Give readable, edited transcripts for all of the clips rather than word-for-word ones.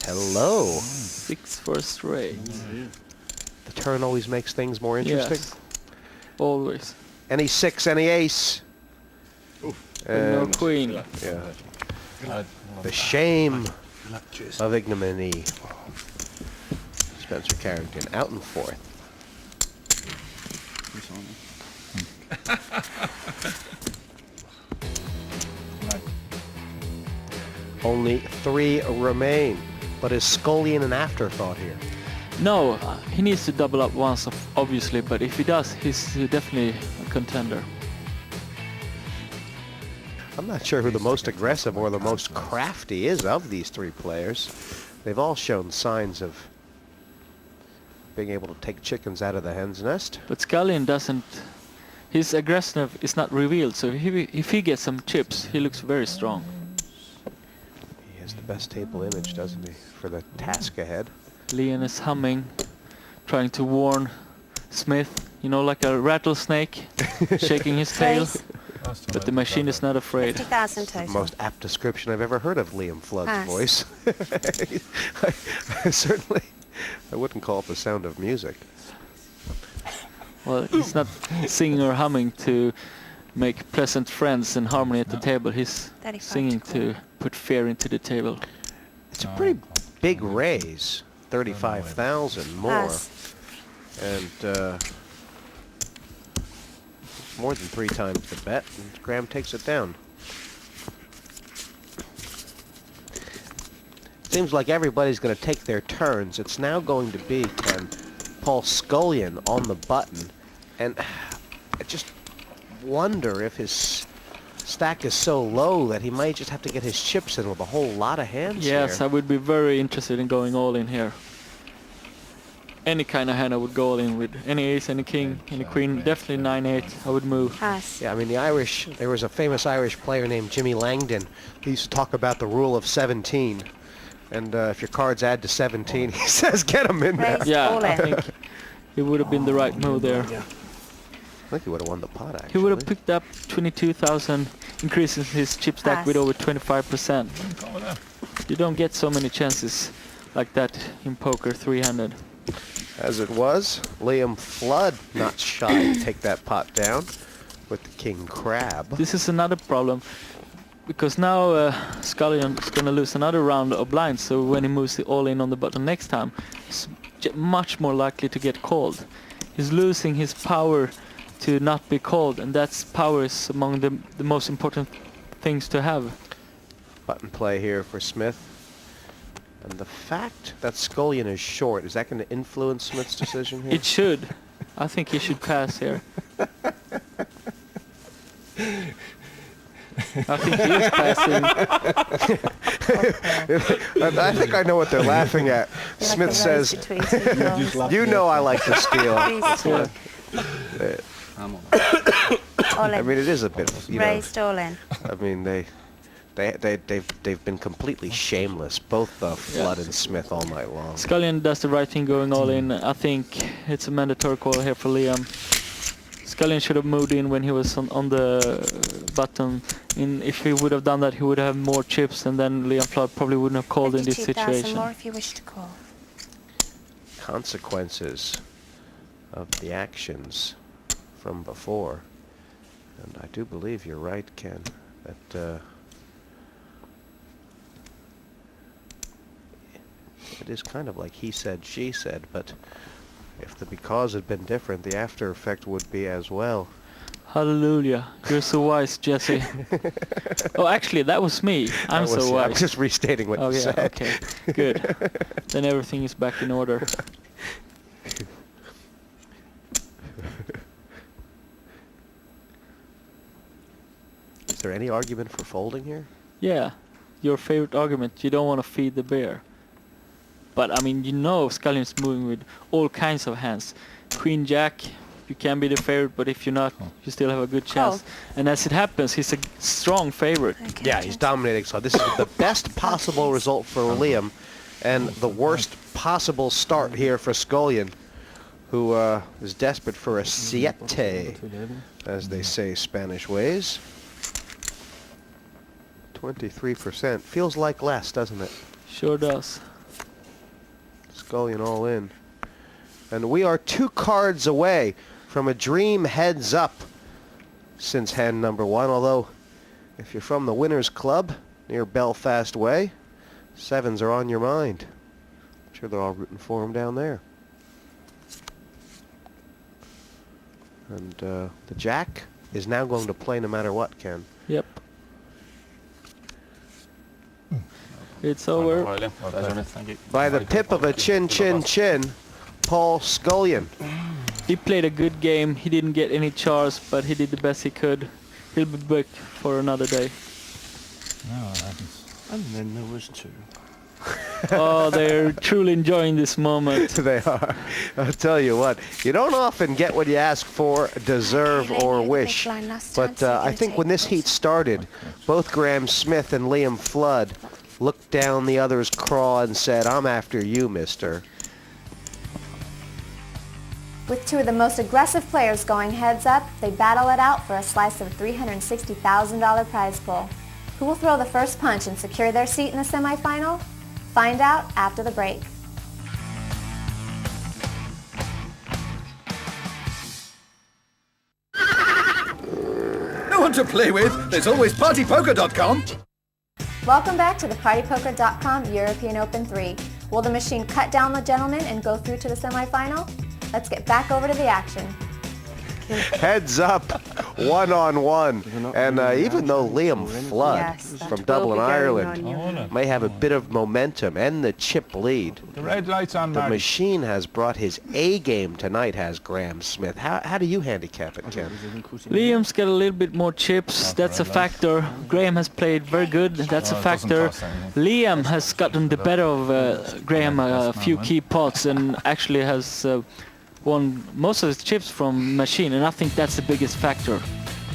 Hello. 6 for a straight. The turn always makes things more interesting. Yes. Always. Any six, any ace. No queen. Yeah. The shame of ignominy. Spencer Carrington out in fourth. Only 3 remain. But is Scullion an afterthought here? No, he needs to double up once, obviously, but if he does, he's definitely a contender. I'm not sure who the most aggressive or the most crafty is of these 3 players. They've all shown signs of being able to take chickens out of the hen's nest. But Scullion doesn't... His aggression is not revealed, so if he gets some chips, he looks very strong. He has the best table image, doesn't he, for the task ahead. Leon is humming, trying to warn Smith, you know, like a rattlesnake, shaking his tail. But the machine is not afraid. 50,000 total. Most apt description I've ever heard of Liam Flood's Pass. voice. Certainly, I wouldn't call it the sound of music. Well, he's not singing or humming to make pleasant friends and harmony at the table. He's 35 singing to to put fear into the table. It's a pretty big raise, 35,000 more, Pass. and more than 3 times the bet, and Graham takes it down. Seems like everybody's going to take their turns. It's now going to be Paul Scullion on the button, and I just wonder if his stack is so low that he might just have to get his chips in with a whole lot of hands Yes, here. I would be very interested in going all in here. Any kind of hand I would go all in with. Any ace, any king, any queen, definitely 9-8 I would move. Pass. Yeah, I mean, the Irish, there was a famous Irish player named Jimmy Langdon. He used to talk about the rule of 17. And if your cards add to 17, he says, get them in there. Raise. Yeah, All I in. think it would have been the right move there. I think he would have won the pot, actually. He would have picked up 22,000, increasing his chip stack with Pass. over 25%. You don't get so many chances like that in poker, 300. As it was, Liam Flood not shy to take that pot down with the king crab. This is another problem, because now Scullion is going to lose another round of blinds, so when he moves the all-in on the button next time, he's much more likely to get called. He's losing his power to not be called, and that's power is among the most important things to have. Button play here for Smith. And the fact that Scullion is short, is that going to influence Smith's decision here? It should. I think he should pass here. I think he is passing. I think I know what they're laughing at. You Smith like the says, raise between 2 drawers. you know I like to steal. Please, Yeah. all I in. mean, it is a bit, you know, Raised all in. I mean, they've been completely shameless, both Flood and Smith, all night long. Scullion does the right thing going all in. I think it's a mandatory call here for Liam. Scullion should have moved in when he was on the button. If he would have done that, he would have more chips, and then Liam Flood probably wouldn't have called in this 52,000 situation. more if you wish to call. Consequences of the actions from before. And I do believe you're right, Ken, that it is kind of like he said, she said, but if the because had been different, the after effect would be as well. Hallelujah. You're so wise, Jesse. Oh, actually, that was me. I'm That was- so I'm wise. just restating what Oh, you yeah, said. okay. Good. Then everything is back in order. Is there any argument for folding here? Yeah, your favorite argument. You don't want to feed the bear. But, I mean, you know Scullion's moving with all kinds of hands. Queen, Jack, you can be the favorite, but if you're not, you still have a good chance. And as it happens, he's a strong favorite. Okay, Yeah, he's dominating. So this is the best possible result for Liam, and the worst possible start here for Scullion, who is desperate for a siete, as they say Spanish ways. 23%. Feels like less, doesn't it? Sure does. Scullion all in. And we are 2 cards away from a dream heads up since hand number 1. Although, if you're from the Winners Club near Belfast Way, 7s are on your mind. I'm sure they're all rooting for him down there. And the Jack is now going to play no matter what, Ken. Yep. It's over. Thank you. By the pip of a chin, Paul Scullion. He played a good game. He didn't get any chars, but he did the best he could. He'll be back for another day. No, that happens. And then there was 2. Oh, they're truly enjoying this moment. They are. I'll tell you what, you don't often get what you ask for, deserve, or wish. But I think when this heat started, both Graham Smith and Liam Flood looked down the other's craw and said, "I'm after you, mister." With 2 of the most aggressive players going heads up, they battle it out for a slice of $360,000 prize pool. Who will throw the first punch and secure their seat in the semifinal? Find out after the break. No one to play with? There's always PartyPoker.com. Welcome back to the PartyPoker.com European Open 3. Will the machine cut down the gentleman and go through to the semifinal? Let's get back over to the action. Heads up, 1-on-1. And even though Liam Flood from Dublin, Ireland, may have a bit of momentum and the chip lead, The red light's on, the Marty. machine has brought his A game tonight, has Graham Smith. How do you handicap it, Ken? Liam's got a little bit more chips. That's a factor. Graham has played very good. That's a factor. Liam has gotten the better of Graham a few key pots and actually has won most of his chips from machine, and I think that's the biggest factor.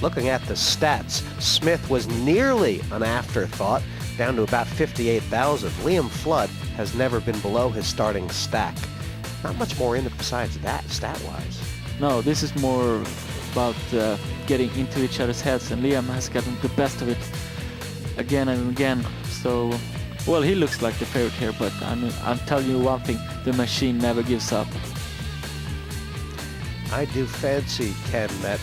Looking at the stats, Smith was nearly an afterthought, down to about 58,000. Liam Flood has never been below his starting stack. Not much more in it besides that, stat-wise. No, this is more about getting into each other's heads, and Liam has gotten the best of it again and again. So, well, he looks like the favorite here, but I'm telling you one thing, the machine never gives up. I do fancy, Ken, that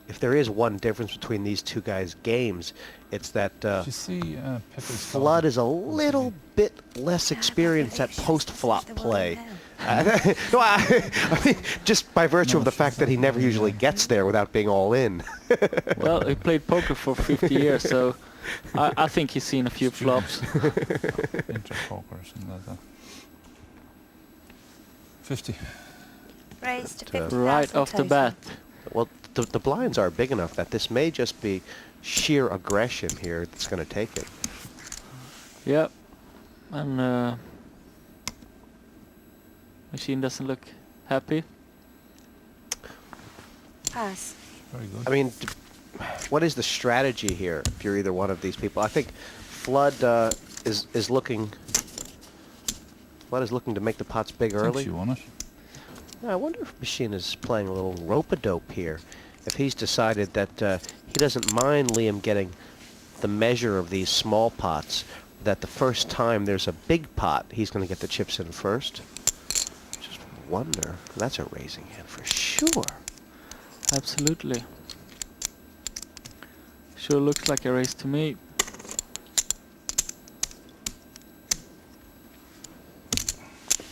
if there is one difference between these 2 guys' games, it's that Did you see Pepe's Flood is a little bit less experienced at post-flop play. No, I mean, just by virtue of the fact that he never usually gets there without being all in. Well, he played poker for 50 years, so I think he's seen a few flops. Interpokers and that. 50. Raised to 50,000 Right off the total. bat. Well, the blinds are big enough that this may just be sheer aggression here that's going to take it. Yep. And machine doesn't look happy. Pass. Very good. I mean, what is the strategy here if you're either one of these people? I think Flood is looking to make the pots big Thinks early. you won it. I wonder if Machine is playing a little rope-a-dope here. If he's decided that he doesn't mind Liam getting the measure of these small pots, that the first time there's a big pot, he's going to get the chips in first. Just wonder. That's a raising hand for sure. Absolutely. Sure looks like a race to me.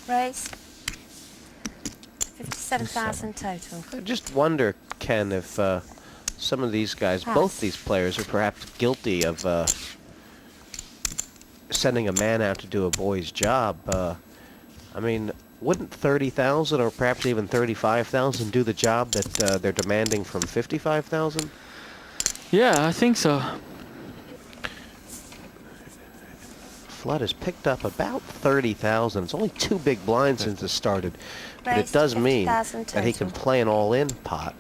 Raise. 57,000 total. I just wonder, Ken, if some of these guys, both these players, are perhaps guilty of sending a man out to do a boy's job. I mean, wouldn't 30,000 or perhaps even 35,000 do the job that they're demanding from 55,000? Yeah, I think so. Flood has picked up about 30,000. It's only 2 big blinds since it started. But it Raised does mean 50,000 that he can total. play an all-in pot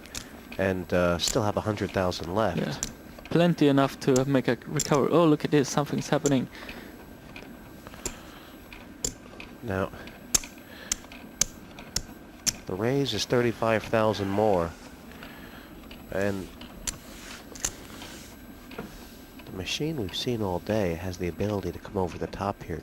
and still have 100,000 left. Yeah. Plenty enough to make a recover. Oh, look at this. Something's happening. Now, the raise is 35,000 more. And the machine we've seen all day has the ability to come over the top here.